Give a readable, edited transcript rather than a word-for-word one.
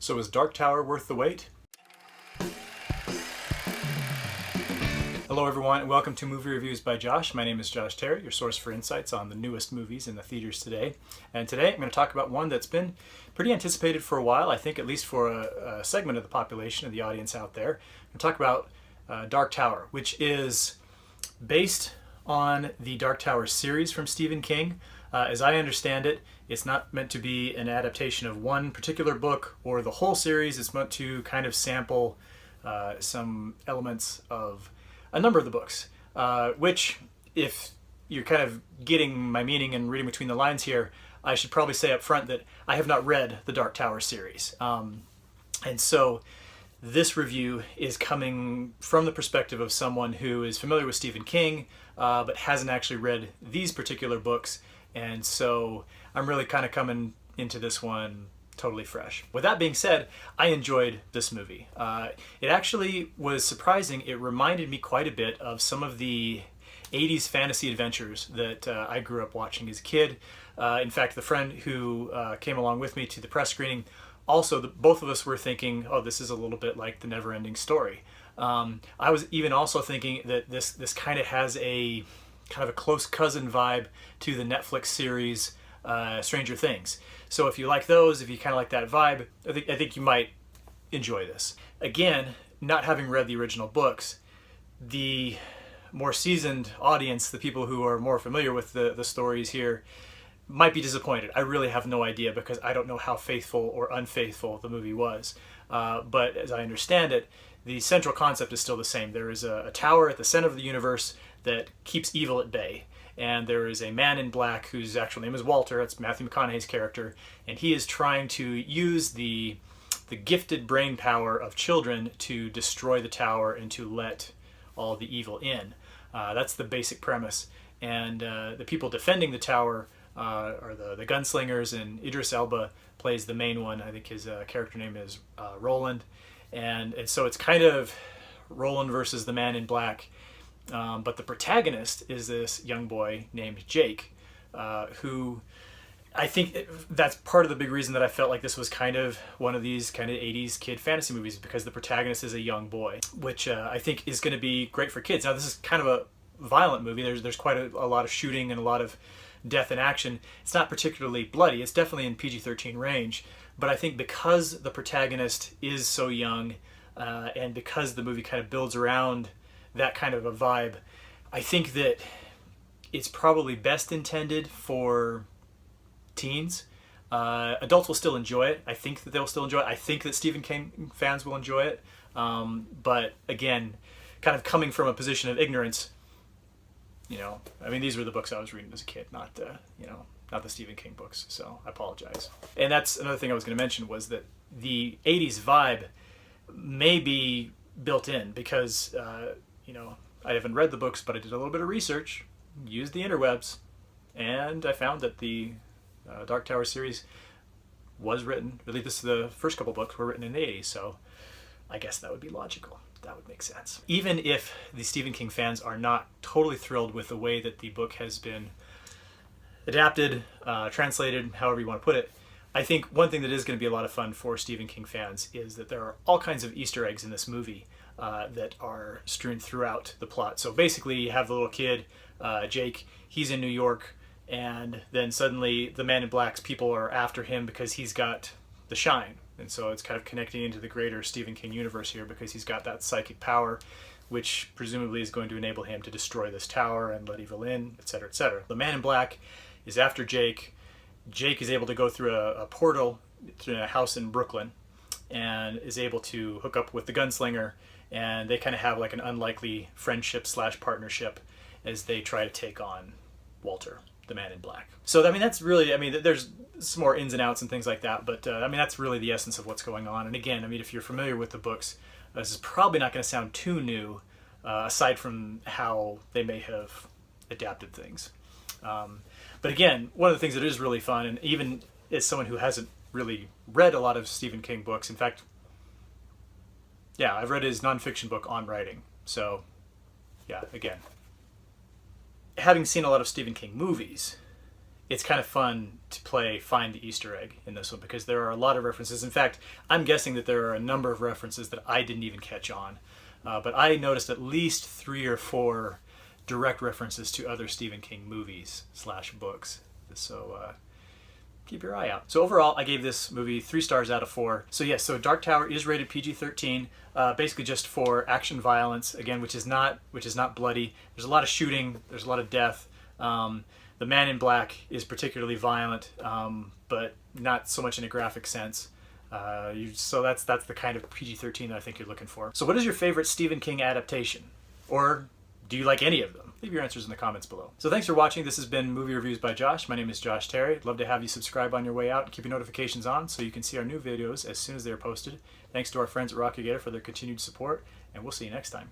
So is Dark Tower worth the wait? Hello everyone, and welcome to Movie Reviews by Josh. My name is Josh Terry, your source for insights on the newest movies in the theaters today. And today I'm going to talk about one that's been pretty anticipated for a while, I think at least for a segment of the population, of the audience out there. I'm going to talk about Dark Tower, which is based on the Dark Tower series from Stephen King. As I understand it, it's not meant to be an adaptation of one particular book or the whole series. It's meant to kind of sample some elements of a number of the books, which, if you're kind of getting my meaning and reading between the lines here, I should probably say up front that I have not read the Dark Tower series. And so this review is coming from the perspective of someone who is familiar with Stephen King, but hasn't actually read these particular books. And so I'm really kind of coming into this one totally fresh. With that being said, I enjoyed this movie. It actually was surprising. It reminded me quite a bit of some of the 80s fantasy adventures that I grew up watching as a kid. In fact, the friend who came along with me to the press screening, also both of us were thinking, oh, this is a little bit like The Never-Ending Story. I was even also thinking that this kind of has a kind of a close cousin vibe to the Netflix series Stranger Things. So if you like those, if you kind of like that vibe, I think you might enjoy this. Again, not having read the original books, the more seasoned audience, the people who are more familiar with the stories here, might be disappointed. I really have no idea because I don't know how faithful or unfaithful the movie was. But as I understand it, the central concept is still the same. There is a tower at the center of the universe that keeps evil at bay. And there is a man in black whose actual name is Walter. It's Matthew McConaughey's character. And he is trying to use the gifted brain power of children to destroy the tower and to let all the evil in. That's the basic premise. And the people defending the tower are the gunslingers, and Idris Elba plays the main one. I think his character name is Roland. And so it's kind of Roland versus the man in black. But the protagonist is this young boy named Jake, who I think that's part of the big reason that I felt like this was kind of one of these kind of 80s kid fantasy movies, because the protagonist is a young boy, which I think is going to be great for kids. Now, this is kind of a violent movie. There's quite a lot of shooting and a lot of death and action. It's not particularly bloody. It's definitely in PG-13 range. But I think because the protagonist is so young, and because the movie kind of builds around that kind of a vibe, I think that it's probably best intended for teens. Adults will still enjoy it. I think that they'll still enjoy it. I think that Stephen King fans will enjoy it. But again, kind of coming from a position of ignorance, I mean, these were the books I was reading as a kid, not the Stephen King books. So I apologize. And that's another thing I was going to mention, was that the 80s vibe may be built in because, I haven't read the books, but I did a little bit of research, used the interwebs, and I found that the Dark Tower series was written, at least the first couple books were written in the 80s, so I guess that would be logical. That would make sense. Even if the Stephen King fans are not totally thrilled with the way that the book has been adapted, translated, however you want to put it, I think one thing that is going to be a lot of fun for Stephen King fans is that there are all kinds of Easter eggs in this movie that are strewn throughout the plot. So basically, you have the little kid, Jake, he's in New York, and then suddenly the Man in Black's people are after him because he's got the shine. And so it's kind of connecting into the greater Stephen King universe here, because he's got that psychic power, which presumably is going to enable him to destroy this tower and let evil in, etc., etc. The Man in Black is after Jake. Jake is able to go through a portal through a house in Brooklyn and is able to hook up with the gunslinger, and they kind of have like an unlikely friendship / partnership as they try to take on Walter, the Man in Black. So, I mean, that's really, there's some more ins and outs and things like that, but that's really the essence of what's going on. And again, if you're familiar with the books, this is probably not going to sound too new, aside from how they may have adapted things. But again, one of the things that is really fun, and even as someone who hasn't really read a lot of Stephen King books, in fact, yeah, I've read his nonfiction book On Writing. So, yeah, again, having seen a lot of Stephen King movies, it's kind of fun to play find the Easter egg in this one because there are a lot of references. In fact, I'm guessing that there are a number of references that I didn't even catch on. But I noticed at least 3 or 4 direct references to other Stephen King movies / books. So keep your eye out. So overall, I gave this movie 3 stars out of 4. So yes, so Dark Tower is rated PG-13, basically just for action violence, again, which is not bloody. There's a lot of shooting, there's a lot of death. The Man in Black is particularly violent, but not so much in a graphic sense. So that's the kind of PG-13 that I think you're looking for. So what is your favorite Stephen King adaptation? Or do you like any of them? Leave your answers in the comments below. So thanks for watching. This has been Movie Reviews by Josh. My name is Josh Terry. I'd love to have you subscribe on your way out and keep your notifications on so you can see our new videos as soon as they're posted. Thanks to our friends at Rocky Gator for their continued support, and we'll see you next time.